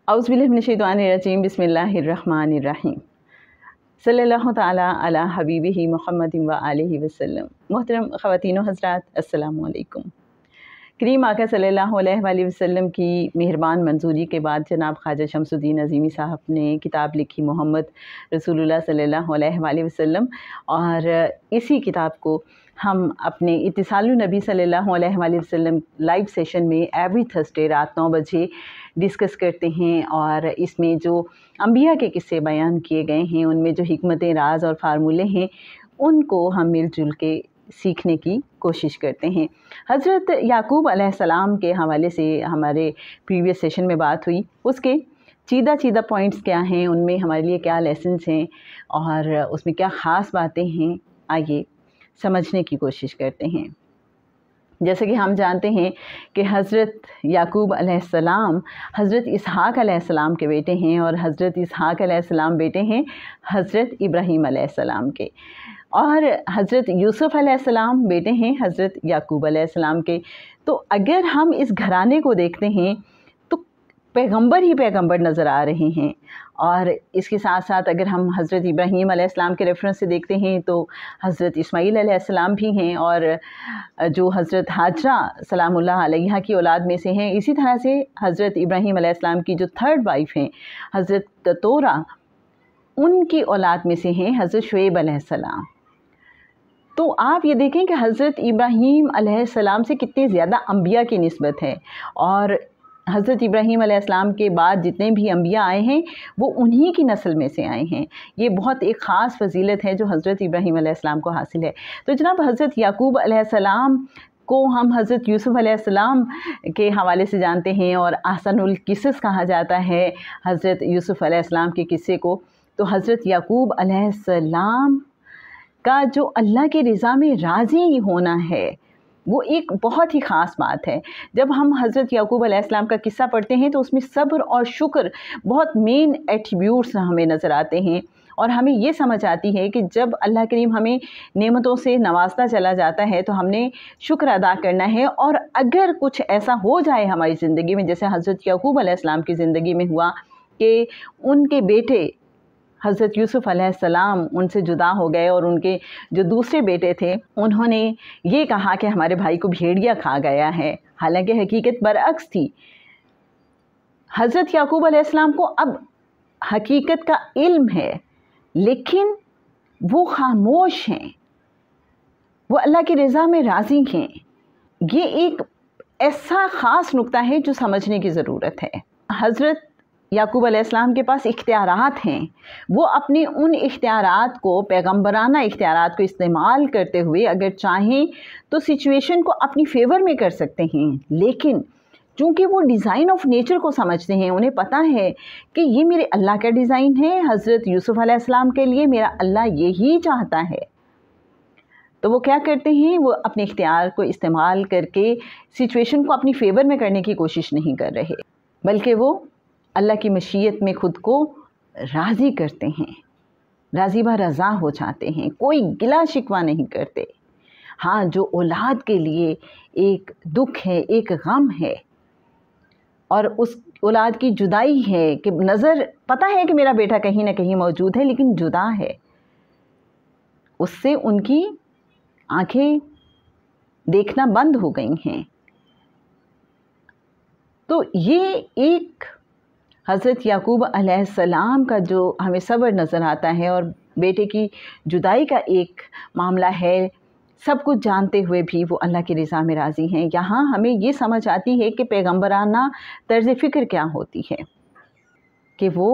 औज़ु बिल्लाहि मिनश्शैतानिर्रजीम बिस्मिल्लाहिर्रहमानिर्रहीम सल्लल्लाहु ताला अला हबीबिही मुहम्मदिन व आलिहि वसल्लम। मोहतरम ख़वातीन व हज़रात, अस्सलामु अलैकुम। करीम आका सल्लल्लाहु अलैहि वसल्लम की मेहरबान मंजूरी के बाद जनाब ख्वाजा शमसुद्दीन अज़ीमी साहब ने किताब लिखी मोहम्मद रसूलुल्लाह सल्लल्लाहु अलैहि वसल्लम, और इसी किताब को हम अपने इत्तिसालुन नबी सल्लल्लाहु अलैहि वसल्लम लाइव सेशन में एवरी थर्सडे रात 9 बजे डिस्कस करते हैं। और इसमें जो अंबिया के किस्से बयान किए गए हैं, उनमें जो हिकमतें, राज और फार्मूले हैं, उनको हम मिलजुल के सीखने की कोशिश करते हैं। हज़रत याकूब अलैहिस्सलाम के हवाले से हमारे प्रीवियस सेशन में बात हुई। उसके चीदा पॉइंट्स क्या हैं, उनमें हमारे लिए क्या लेसन्स हैं और उसमें क्या ख़ास बातें हैं, आइए समझने की कोशिश करते हैं। जैसे कि हम जानते हैं कि हज़रत याकूब अलैहिस्सलाम हज़रत इसहाक़ अलैहिस्सलाम के बेटे हैं, और हज़रत इसहाक़ अलैहिस्सलाम बेटे हैं हज़रत इब्राहीम अलैहिस्सलाम के, और हज़रत यूसुफ़ अलैहिस्सलाम बेटे हैं हज़रत याकूब अलैहिस्सलाम के। तो अगर हम इस घराने को देखते हैं तो पैगंबर ही पैगंबर नज़र आ रहे हैं। और इसके साथ साथ अगर हम हज़रत इब्राहीम अलैहिस्सलाम के रेफरेंस से देखते हैं तो हज़रत इस्माईल अलैहिस्सलाम भी हैं, और जो हज़रत हाजरा सलामुल्लाह अलैहा की औलाद में से हैं। इसी तरह से हज़रत इब्राहीम अलैहिस्सलाम की जो थर्ड वाइफ हैं हज़रत कतोरा, उनकी औलाद में से हैं हज़रत शुएब अलैहिस्सलाम। तो आप ये देखें कि हज़रत इब्राहीम अलैहिस्सलाम से कितने ज़्यादा अंबिया की निस्बत है, और हज़रत इब्राहीम अलैहिस्सलाम के बाद जितने भी अंबिया आए हैं वो उन्हीं की नस्ल में से आए हैं। ये बहुत एक ख़ास फजीलत है जो हज़रत इब्राहीम अलैहिस्सलाम को हासिल है। तो जनाब हज़रत याकूब अलैहिस्सलाम को हम हज़रत यूसुफ़ अलैहिस्सलाम के हवाले से जानते हैं, और ahsanul क़िसस कहा जाता है हज़रत यूसुफ़ अलैहिस्सलाम के किस्से को। तो हज़रत याकूब अलैहिस्सलाम का जो अल्लाह की रज़ा में राज़ी होना है, वो एक बहुत ही ख़ास बात है। जब हम हज़रत याकूब अलैहिस्सलाम का किस्सा पढ़ते हैं तो उसमें सब्र और शुक्र बहुत मेन एट्रीब्यूट्स हमें नज़र आते हैं, और हमें ये समझ आती है कि जब अल्लाह करीम हमें नेमतों से नवाजता चला जाता है तो हमने शुक्र अदा करना है। और अगर कुछ ऐसा हो जाए हमारी ज़िंदगी में, जैसे हज़रत याकूब अलैहिस्सलाम की ज़िंदगी में हुआ कि उनके बेटे हज़रत यूसुफ़ अलैहिस्सलाम उनसे जुदा हो गए, और उनके जो दूसरे बेटे थे उन्होंने ये कहा कि हमारे भाई को भेड़िया खा गया है, हालांकि हकीकत बरअक्स थी। हज़रत याकूब अलैहिस्सलाम को अब हकीकत का इल्म है, लेकिन वो खामोश हैं, वो अल्लाह की रज़ा में राज़ी हैं। ये एक ऐसा ख़ास नुक्ता है जो समझने की ज़रूरत है। हज़रत याकूब अलैहिस्सलाम के पास इख्तियारात हैं, वो अपने उन इख्तियारात को, पैगम्बराना इख्तियारात को इस्तेमाल करते हुए अगर चाहें तो सिचुएशन को अपनी फेवर में कर सकते हैं। लेकिन चूँकि वो डिज़ाइन ऑफ नेचर को समझते हैं, उन्हें पता है कि ये मेरे अल्लाह का डिज़ाइन है, हज़रत यूसुफ़ अलैहिस्सलाम के लिए मेरा अल्लाह यही चाहता है, तो वो क्या करते हैं, वो अपने इख्तियार को इस्तेमाल करके सिचुएशन को अपनी फेवर में करने की कोशिश नहीं कर रहे, बल्कि वो अल्लाह की मशीयत में ख़ुद को राज़ी करते हैं, राज़ी ब रज़ा हो जाते हैं, कोई गिला शिकवा नहीं करते। हाँ, जो औलाद के लिए एक दुख है, एक गम है, और उस औलाद की जुदाई है कि नज़र पता है कि मेरा बेटा कहीं ना कहीं मौजूद है लेकिन जुदा है, उससे उनकी आँखें देखना बंद हो गई हैं। तो ये एक हज़रत याकूब अलैहिस्सलाम का जो हमें सब्र नज़र आता है, और बेटे की जुदाई का एक मामला है, सब कुछ जानते हुए भी वो अल्लाह की रज़ा में राज़ी हैं। यहाँ हमें ये समझ आती है कि पैगम्बराना तर्ज़ फ़िक्र क्या होती है, कि वो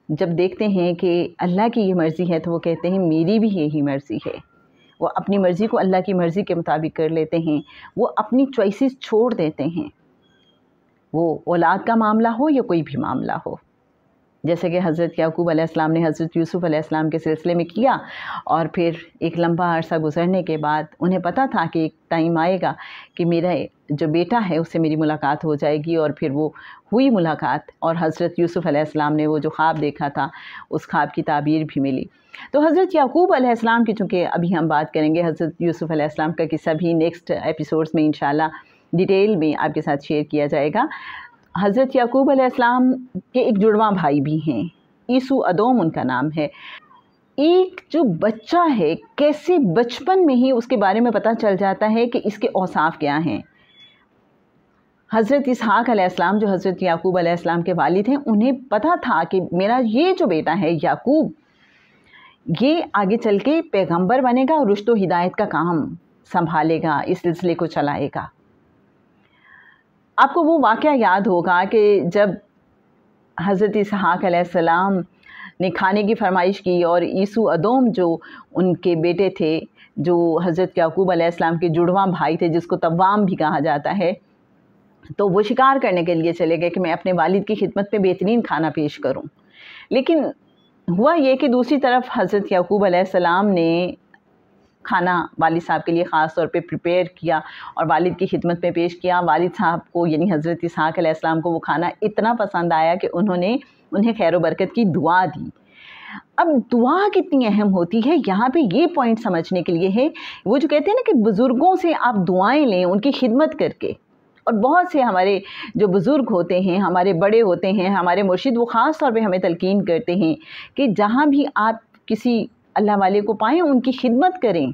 जब देखते हैं कि अल्लाह की ये मर्ज़ी है तो वो कहते हैं मेरी भी यही मर्ज़ी है। वो अपनी मर्ज़ी को अल्लाह की मर्ज़ी के मुताबिक कर लेते हैं, वो अपनी चॉइसेस छोड़ देते हैं, वो औलाद का मामला हो या कोई भी मामला हो। जैसे कि हज़रत याकूब अलैहिस्सलाम ने हज़रत यूसुफ़ अलैहिस्सलाम के सिलसिले में किया, और फिर एक लंबा अरसा गुज़रने के बाद उन्हें पता था कि एक टाइम आएगा कि मेरा जो बेटा है उससे मेरी मुलाकात हो जाएगी, और फिर वो हुई मुलाकात, और हज़रत यूसुफ़ अलैहिस्सलाम ने वो जो ख्वाब देखा था उस ख्वाब की ताबीर भी मिली। तो हज़रत याकूब अलैहिस्सलाम की चूँकि अभी हम बात करेंगे, हज़रत यूसुफ़ अलैहिस्सलाम का किस्सा भी नेक्स्ट एपिसोड्स में इंशाल्लाह डिटेल में आपके साथ शेयर किया जाएगा। हज़रत याकूब अलैहिस्सलाम के एक जुड़वां भाई भी हैं, ईसु अदोम उनका नाम है। एक जो बच्चा है, कैसे बचपन में ही उसके बारे में पता चल जाता है कि इसके औसाफ क्या हैं। हज़रत इसहाक़ अलैहिस्सलाम जो हज़रत याकूब अलैहिस्सलाम के वालिद हैं, उन्हें पता था कि मेरा ये जो बेटा है याकूब, ये आगे चल के पैगम्बर बनेगा और रुश्द व हिदायत का काम संभालेगा, इस सिलसिले को चलाएगा। आपको वो वाक़या याद होगा कि जब हज़रत इसहाक़ अलैहिस्सलाम ने खाने की फरमाइश की और ईसु अदोम जो उनके बेटे थे, जो हज़रत याकूब अलैहिस्सलाम के जुड़वां भाई थे, जिसको तव्वाम भी कहा जाता है, तो वो शिकार करने के लिए चले गए कि मैं अपने वालिद की खिदमत में बेहतरीन खाना पेश करूं। लेकिन हुआ ये कि दूसरी तरफ हज़रत याकूब अलैहिस्सलाम ने खाना वालिद साहब के लिए ख़ास तौर पे प्रिपेयर किया और वालिद की खिदमत में पेश किया। वालिद साहब को यानी हज़रत इसहाक़ अलैहिस्सलाम को वो खाना इतना पसंद आया कि उन्होंने उन्हें खैर व बरकत की दुआ दी। अब दुआ कितनी अहम होती है, यहाँ पे ये पॉइंट समझने के लिए है। वो जो कहते हैं ना कि बुज़ुर्गों से आप दुआएं लें उनकी खिदमत करके। और बहुत से हमारे जो बुज़ुर्ग होते हैं, हमारे बड़े होते हैं, हमारे मुर्शिद, वो ख़ास तौर पे हमें तलकीन करते हैं कि जहाँ भी आप किसी अल्लाह वाले को पाएँ उनकी खिदमत करें,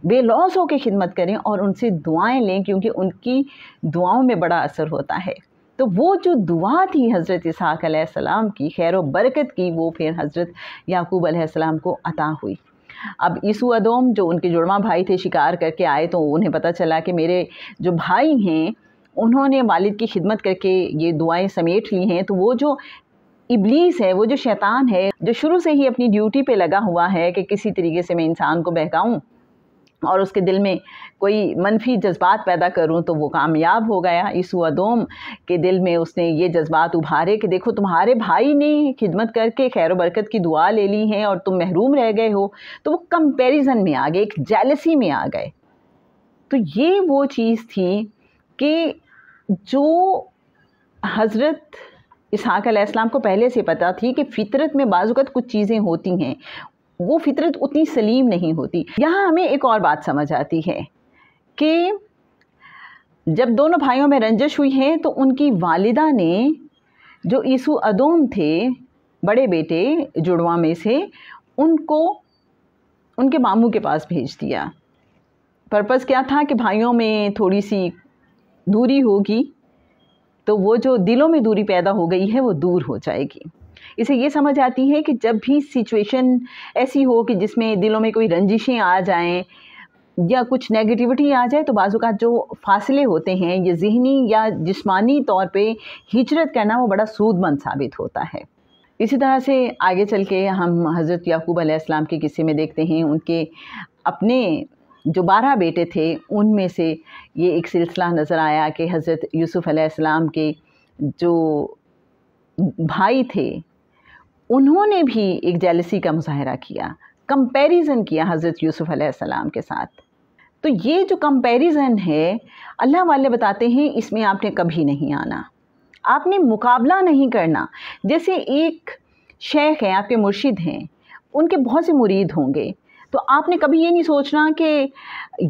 बेलौस होकर खिदमत करें और उनसे दुआएं लें, क्योंकि उनकी दुआओं में बड़ा असर होता है। तो वो जो दुआ थी हज़रत इसहाक़ अलैहिस्सलाम की खैर व बरकत की, वो फिर हज़रत याकूब अलैहिस्सलाम को अता हुई। अब ईसु अदोम जो उनके जुड़वां भाई थे, शिकार करके आए, तो उन्हें पता चला कि मेरे जो भाई हैं उन्होंने वालिद की खिदमत करके ये दुआएं समेट ली हैं। तो वो जो इब्लीस है, वो जो शैतान है, जो शुरू से ही अपनी ड्यूटी पे लगा हुआ है कि किसी तरीके से मैं इंसान को बहकाऊं और उसके दिल में कोई मनफी जज्बात पैदा करूं, तो वो कामयाब हो गया। ईसु अदोम के दिल में उसने ये जज्बात उभारे कि देखो तुम्हारे भाई ने खिदमत करके खैर व बरकत की दुआ ले ली है और तुम महरूम रह गए हो। तो वो कंपैरिजन में आ गए, एक जेलसी में आ गए। तो ये वो चीज़ थी कि जो हज़रत इसहाक़ अलैहिस्सलाम को पहले से पता थी कि फ़ितरत में बाज़ कुछ चीज़ें होती हैं, वो फ़ितरत उतनी सलीम नहीं होती। यहाँ हमें एक और बात समझ आती है कि जब दोनों भाइयों में रंजिश हुई है, तो उनकी वालिदा ने जो ईसु अदोम थे, बड़े बेटे जुड़वा में से, उनको उनके मामू के पास भेज दिया। पर्पज़ क्या था कि भाइयों में थोड़ी सी दूरी होगी, तो वो जो दिलों में दूरी पैदा हो गई है वो दूर हो जाएगी। इसे ये समझ आती है कि जब भी सिचुएशन ऐसी हो कि जिसमें दिलों में कोई रंजिशें आ जाएं या कुछ नेगेटिविटी आ जाए, तो बाज़ औक़ात जो फासले होते हैं, ये ज़हनी या जिस्मानी तौर पे हिजरत करना, वो बड़ा सूदमंद साबित होता है। इसी तरह से आगे चल के हम हज़रत याकूब अलैहिस्सलाम के किस्से में देखते हैं, उनके अपने जो 12 बेटे थे उनमें से ये एक सिलसिला नज़र आया कि हज़रत यूसुफ़ अलैहिस्सलाम के जो भाई थे उन्होंने भी एक जेलसी का मुज़ाहरा किया, कंपैरिज़न किया हज़रत यूसुफ़ अलैहिस्सलाम के साथ। तो ये जो कंपैरिज़न है, अल्लाह वाले बताते हैं इसमें आपने कभी नहीं आना, आपने मुकाबला नहीं करना। जैसे एक शेख हैं, आपके मुर्शिद हैं, उनके बहुत से मुरीद होंगे, तो आपने कभी ये नहीं सोचना कि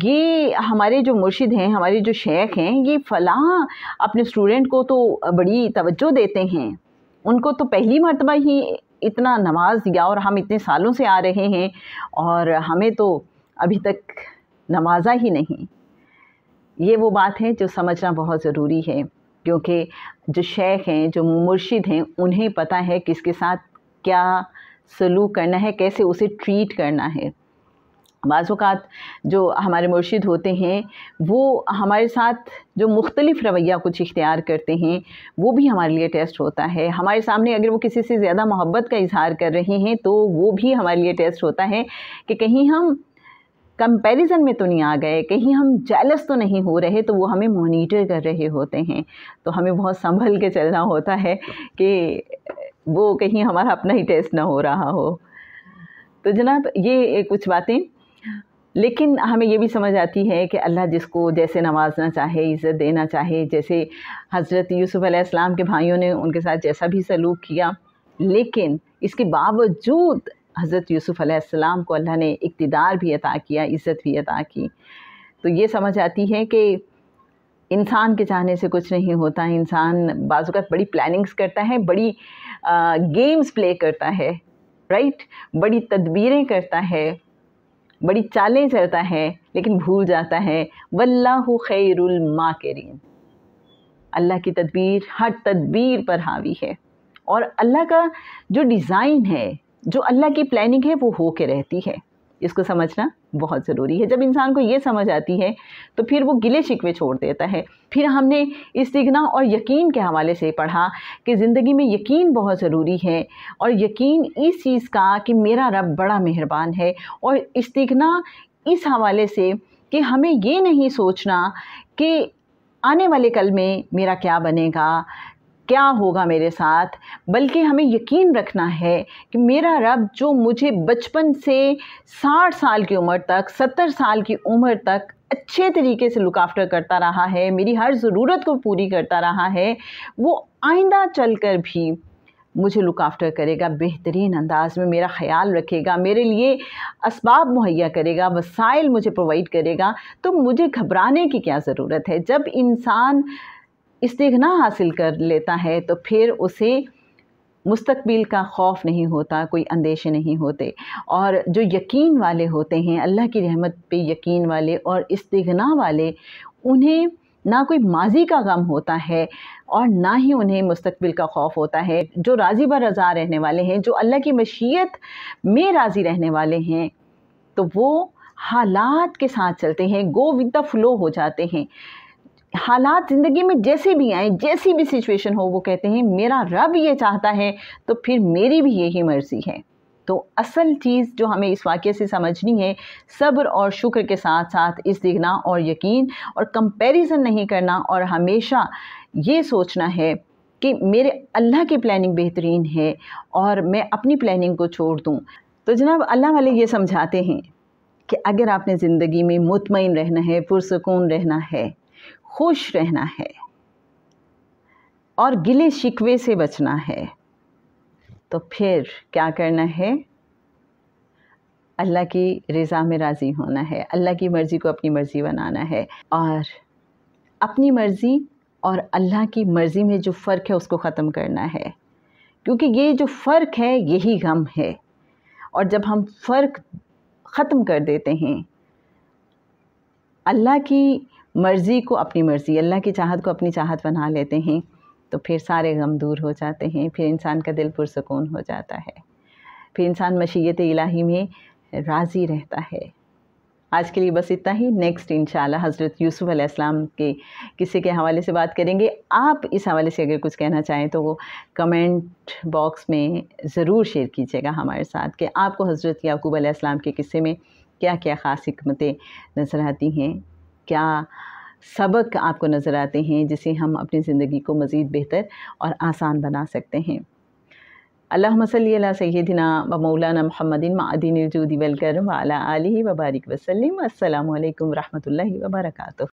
ये हमारे जो मुर्शिद हैं, हमारे जो शेख हैं, ये फ़लाँ अपने स्टूडेंट को तो बड़ी तवज्जो देते हैं, उनको तो पहली मर्तबा ही इतना नवाज दिया और हम इतने सालों से आ रहे हैं और हमें तो अभी तक नवाजा ही नहीं। ये वो बात है जो समझना बहुत ज़रूरी है, क्योंकि जो शेख हैं, जो मुर्शिद हैं, उन्हें पता है किसके साथ क्या सलूक करना है, कैसे उसे ट्रीट करना है। बाज़ औक़ात जो हमारे मुर्शिद होते हैं, वो हमारे साथ जो मुख्तलिफ़ रवैया कुछ इख्तियार करते हैं, वो भी हमारे लिए टेस्ट होता है। हमारे सामने अगर वो किसी से ज़्यादा मोहब्बत का इज़हार कर रहे हैं, तो वो भी हमारे लिए टेस्ट होता है कि कहीं हम कंपैरिजन में तो नहीं आ गए, कहीं हम जेलस तो नहीं हो रहे, तो वो हमें मॉनिटर कर रहे होते हैं। तो हमें बहुत संभल के चलना होता है कि वो कहीं हमारा अपना ही टेस्ट ना हो रहा हो। तो जनाब, ये कुछ बातें, लेकिन हमें ये भी समझ आती है कि अल्लाह जिसको जैसे नवाजना चाहे, इज़्ज़त देना चाहे, जैसे हज़रत यूसुफ़ अलैहिस्सलाम के भाइयों ने उनके साथ जैसा भी सलूक किया, लेकिन इसके बावजूद हज़रत यूसुफ़ अलैहिस्सलाम को अल्लाह ने इक़्तिदार भी अता किया, इज़्ज़त भी अता की। तो ये समझ आती है कि انسان کے چاہنے سے کچھ نہیں ہوتا. انسان بعض اوقات بڑی پلاننگز کرتا ہے، بڑی گیمز پلے کرتا ہے، رائٹ، بڑی تدبیریں کرتا ہے، بڑی چالیں چلتا ہے، لیکن بھول جاتا ہے واللہ خیر الماکرین. اللہ کی تدبیر ہر تدبیر پر حاوی ہے، اور اللہ کا جو ڈیزائن ہے، جو اللہ کی پلاننگ ہے، وہ ہو کے رہتی ہے. اس کو سمجھنا بہت ضروری ہے. جب انسان کو یہ سمجھ آتی ہے تو پھر وہ گلے شکوے چھوڑ دیتا ہے. پھر ہم نے استغنا اور یقین کے حوالے سے پڑھا کہ زندگی میں یقین بہت ضروری ہے، اور یقین اس چیز کا کہ میرا رب بڑا مہربان ہے، اور استغنا اس حوالے سے کہ ہمیں یہ نہیں سوچنا کہ آنے والے کل میں میرا کیا بنے گا، کیا ہوگا میرے ساتھ، بلکہ ہمیں یقین رکھنا ہے کہ میرا رب جو مجھے بچپن سے 60 سال کی عمر تک، 70 سال کی عمر تک اچھے طریقے سے لک آفٹر کرتا رہا ہے، میری ہر ضرورت کو پوری کرتا رہا ہے، وہ آئندہ چل کر بھی مجھے لک آفٹر کرے گا، بہترین انداز میں میرا خیال رکھے گا، میرے لیے اسباب مہیا کرے گا، وسائل مجھے پرووائڈ کرے گا. تو مجھے گھبرانے کی کیا ضرورت ہے؟ جب انسان استغنا حاصل کر لیتا ہے تو پھر اسے مستقبل کا خوف نہیں ہوتا، کوئی اندیشے نہیں ہوتے. اور جو یقین والے ہوتے ہیں، اللہ کی رحمت پہ یقین والے اور استغنا والے، انہیں نہ کوئی ماضی کا غم ہوتا ہے اور نہ ہی انہیں مستقبل کا خوف ہوتا ہے. جو راضی برضا رہنے والے ہیں، جو اللہ کی مشیت میں راضی رہنے والے ہیں، تو وہ حالات کے ساتھ چلتے ہیں، گو ود دا فلو ہو جاتے ہیں. حالات زندگی میں جیسے بھی آئیں، جیسی بھی سچویشن ہو، وہ کہتے ہیں میرا رب یہ چاہتا ہے تو پھر میری بھی یہی مرضی ہے. تو اصل چیز جو ہمیں اس واقعے سے سمجھنی ہے، صبر اور شکر کے ساتھ ساتھ استغنا اور یقین، اور کمپیریزن نہیں کرنا، اور ہمیشہ یہ سوچنا ہے کہ میرے اللہ کی پلاننگ بہترین ہے اور میں اپنی پلاننگ کو چھوڑ دوں. تو جناب اللہ والے یہ سمجھاتے ہیں کہ اگر آپ نے زندگی میں مطمئن رہنا ہے، پرسکون رہنا ہے، خوش رہنا ہے اور گلے شکوے سے بچنا ہے، تو پھر کیا کرنا ہے؟ اللہ کی رضا میں راضی ہونا ہے، اللہ کی مرضی کو اپنی مرضی بنانا ہے، اور اپنی مرضی اور اللہ کی مرضی میں جو فرق ہے اس کو ختم کرنا ہے. کیونکہ یہ جو فرق ہے یہی غم ہے، اور جب ہم فرق ختم کر دیتے ہیں، اللہ کی مرضی کو اپنی مرضی، اللہ کی چاہت کو اپنی چاہت بنا لیتے ہیں، تو پھر سارے غم دور ہو جاتے ہیں، پھر انسان کا دل پرسکون ہو جاتا ہے، پھر انسان مشیت الہی میں راضی رہتا ہے. آج کے لیے بس اتنا ہی. نیکسٹ انشاءاللہ حضرت یوسف علیہ السلام کے قصے کے حوالے سے بات کریں گے. آپ اس حوالے سے اگر کچھ کہنا چاہیں تو وہ کمنٹ باکس میں ضرور شیئر کیجیے گا ہمارے ساتھ کہ آپ کو حضرت یعقوب علیہ السلام کے قصے میں کیا کیا خاص حکمتیں نظر آتی ہیں، کیا سبق آپ کو نظر آتے ہیں جسے ہم اپنی زندگی کو مزید بہتر اور آسان بنا سکتے ہیں. اللہم صلی علی سیدنا و مولانا محمد معدن الجود والکرم وعلی آلہ وبارک وسلم. السلام علیکم ورحمۃ اللہ وبرکاتہ.